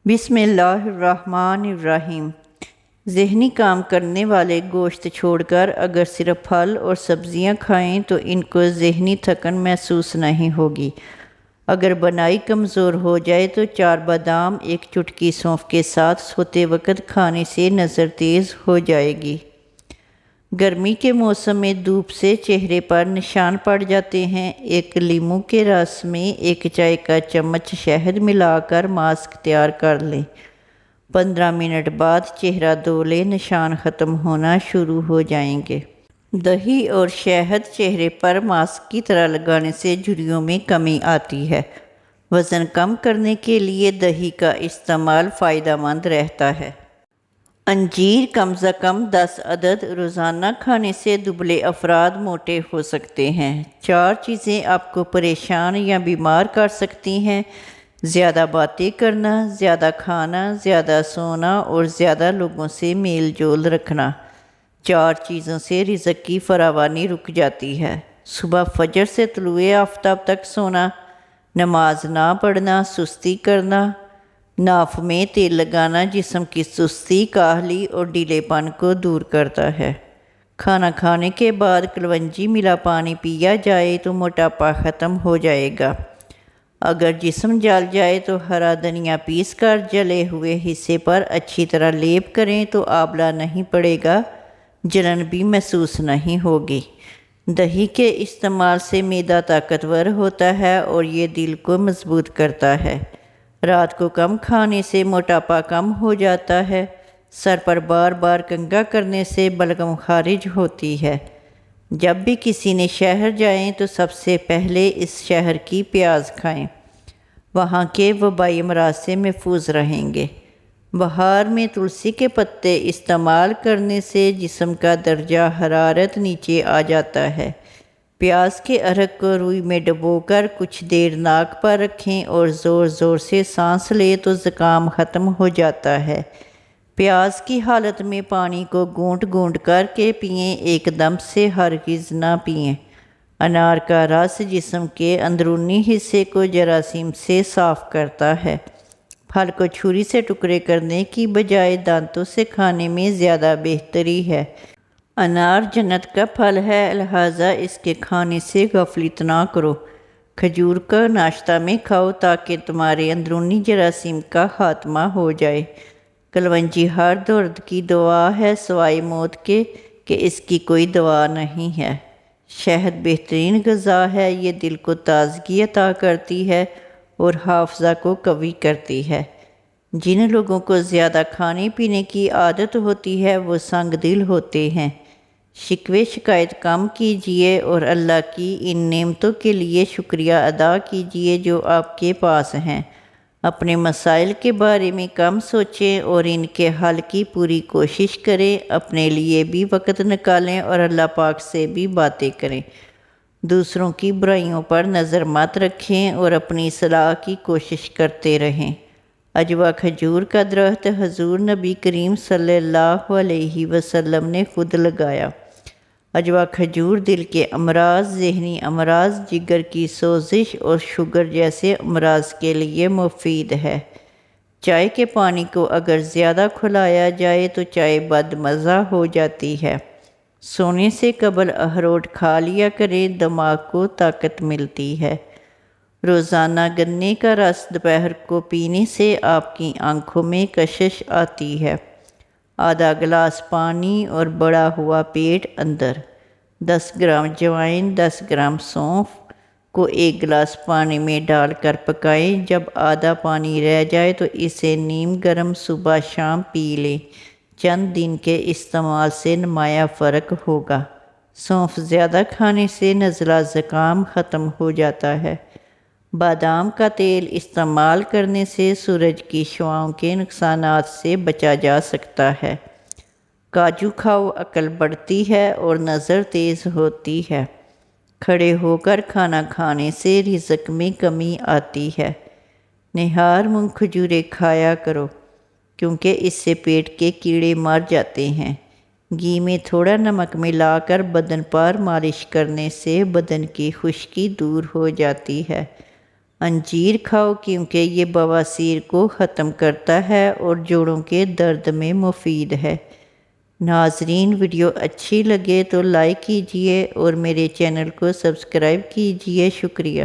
بسم اللہ الرحمن الرحیم۔ ذہنی کام کرنے والے گوشت چھوڑ کر اگر صرف پھل اور سبزیاں کھائیں تو ان کو ذہنی تھکن محسوس نہیں ہوگی۔ اگر بنائی کمزور ہو جائے تو 4 بادام ایک چٹکی سونف کے ساتھ سوتے وقت کھانے سے نظر تیز ہو جائے گی۔ گرمی کے موسم میں دھوپ سے چہرے پر نشان پڑ جاتے ہیں۔ ایک لیموں کے رس میں 1 چائے کا چمچ شہد ملا کر ماسک تیار کر لیں۔ 15 منٹ بعد چہرہ دھو لیں، نشان ختم ہونا شروع ہو جائیں گے۔ دہی اور شہد چہرے پر ماسک کی طرح لگانے سے جھریوں میں کمی آتی ہے۔ وزن کم کرنے کے لیے دہی کا استعمال فائدہ مند رہتا ہے۔ انجیر کم از کم 10 عدد روزانہ کھانے سے دبلے افراد موٹے ہو سکتے ہیں۔ 4 چیزیں آپ کو پریشان یا بیمار کر سکتی ہیں: زیادہ باتیں کرنا، زیادہ کھانا، زیادہ سونا اور زیادہ لوگوں سے میل جول رکھنا۔ 4 چیزوں سے رزق کی فراوانی رک جاتی ہے: صبح فجر سے طلوع آفتاب تک سونا، نماز نہ پڑھنا، سستی کرنا، ناف میں تیل لگانا جسم کی سستی، کاہلی اور ڈھیلے پن کو دور کرتا ہے۔ کھانا کھانے کے بعد کلونجی ملا پانی پیا جائے تو موٹاپا ختم ہو جائے گا۔ اگر جسم جل جائے تو ہرا دھنیا پیس کر جلے ہوئے حصے پر اچھی طرح لیپ کریں تو آبلہ نہیں پڑے گا، جلن بھی محسوس نہیں ہوگی۔ دہی کے استعمال سے معدہ طاقتور ہوتا ہے اور یہ دل کو مضبوط کرتا ہے۔ رات کو کم کھانے سے موٹاپا کم ہو جاتا ہے۔ سر پر بار بار کنگھا کرنے سے بلغم خارج ہوتی ہے۔ جب بھی کسی نے شہر جائیں تو سب سے پہلے اس شہر کی پیاز کھائیں، وہاں کے وبائی امراض سے محفوظ رہیں گے۔ بہار میں تلسی کے پتے استعمال کرنے سے جسم کا درجہ حرارت نیچے آ جاتا ہے۔ پیاز کے ارک کو روئی میں ڈبو کر کچھ دیر ناک پر رکھیں اور زور زور سے سانس لیں تو زکام ختم ہو جاتا ہے۔ پیاز کی حالت میں پانی کو گھونٹ گھونٹ کر کے پئیں، ایک دم سے ہرگز نہ پئیں۔ انار کا رس جسم کے اندرونی حصے کو جراثیم سے صاف کرتا ہے۔ پھل کو چھری سے ٹکڑے کرنے کی بجائے دانتوں سے کھانے میں زیادہ بہتری ہے۔ انار جنت کا پھل ہے، لہٰذا اس کے کھانے سے غفلت نہ کرو۔ کھجور کا ناشتہ میں کھاؤ تاکہ تمہارے اندرونی جراثیم کا خاتمہ ہو جائے۔ کلونجی ہر درد کی دوا ہے سوائے موت کے کہ اس کی کوئی دوا نہیں ہے۔ شہد بہترین غذا ہے، یہ دل کو تازگی عطا کرتی ہے اور حافظہ کو قوی کرتی ہے۔ جن لوگوں کو زیادہ کھانے پینے کی عادت ہوتی ہے وہ سنگ دل ہوتے ہیں۔ شکوے شکایت کم کیجیے اور اللہ کی ان نعمتوں کے لیے شکریہ ادا کیجیے جو آپ کے پاس ہیں۔ اپنے مسائل کے بارے میں کم سوچیں اور ان کے حل کی پوری کوشش کریں۔ اپنے لیے بھی وقت نکالیں اور اللہ پاک سے بھی باتیں کریں۔ دوسروں کی برائیوں پر نظر مت رکھیں اور اپنی اصلاح کی کوشش کرتے رہیں۔ عجوا کھجور کا درخت حضور نبی کریم صلی اللہ علیہ وسلم نے خود لگایا۔ عجوا کھجور دل کے امراض، ذہنی امراض، جگر کی سوزش اور شوگر جیسے امراض کے لیے مفید ہے۔ چائے کے پانی کو اگر زیادہ کھولایا جائے تو چائے بد مزہ ہو جاتی ہے۔ سونے سے قبل اخروٹ کھا لیا کریں، دماغ کو طاقت ملتی ہے۔ روزانہ گنے کا رس دوپہر کو پینے سے آپ کی آنکھوں میں کشش آتی ہے۔ آدھا گلاس پانی اور بڑا ہوا پیٹ اندر۔ 10 گرام جوائن، 10 گرام سونف کو 1 گلاس پانی میں ڈال کر پکائیں۔ جب آدھا پانی رہ جائے تو اسے نیم گرم صبح شام پی لیں۔ چند دن کے استعمال سے نمایاں فرق ہوگا۔ سونف زیادہ کھانے سے نزلہ زکام ختم ہو جاتا ہے۔ بادام کا تیل استعمال کرنے سے سورج کی شعاؤں کے نقصانات سے بچا جا سکتا ہے۔ کاجو کھاؤ، عقل بڑھتی ہے اور نظر تیز ہوتی ہے۔ کھڑے ہو کر کھانا کھانے سے رزق میں کمی آتی ہے۔ نہار مونگ کھجوریں کھایا کرو کیونکہ اس سے پیٹ کے کیڑے مر جاتے ہیں۔ گھی میں تھوڑا نمک ملا کر بدن پر مالش کرنے سے بدن کی خشکی دور ہو جاتی ہے۔ انجیر کھاؤ کیونکہ یہ بواسیر کو ختم کرتا ہے اور جوڑوں کے درد میں مفید ہے۔ ناظرین، ویڈیو اچھی لگے تو لائک کیجئے اور میرے چینل کو سبسکرائب کیجئے۔ شکریہ۔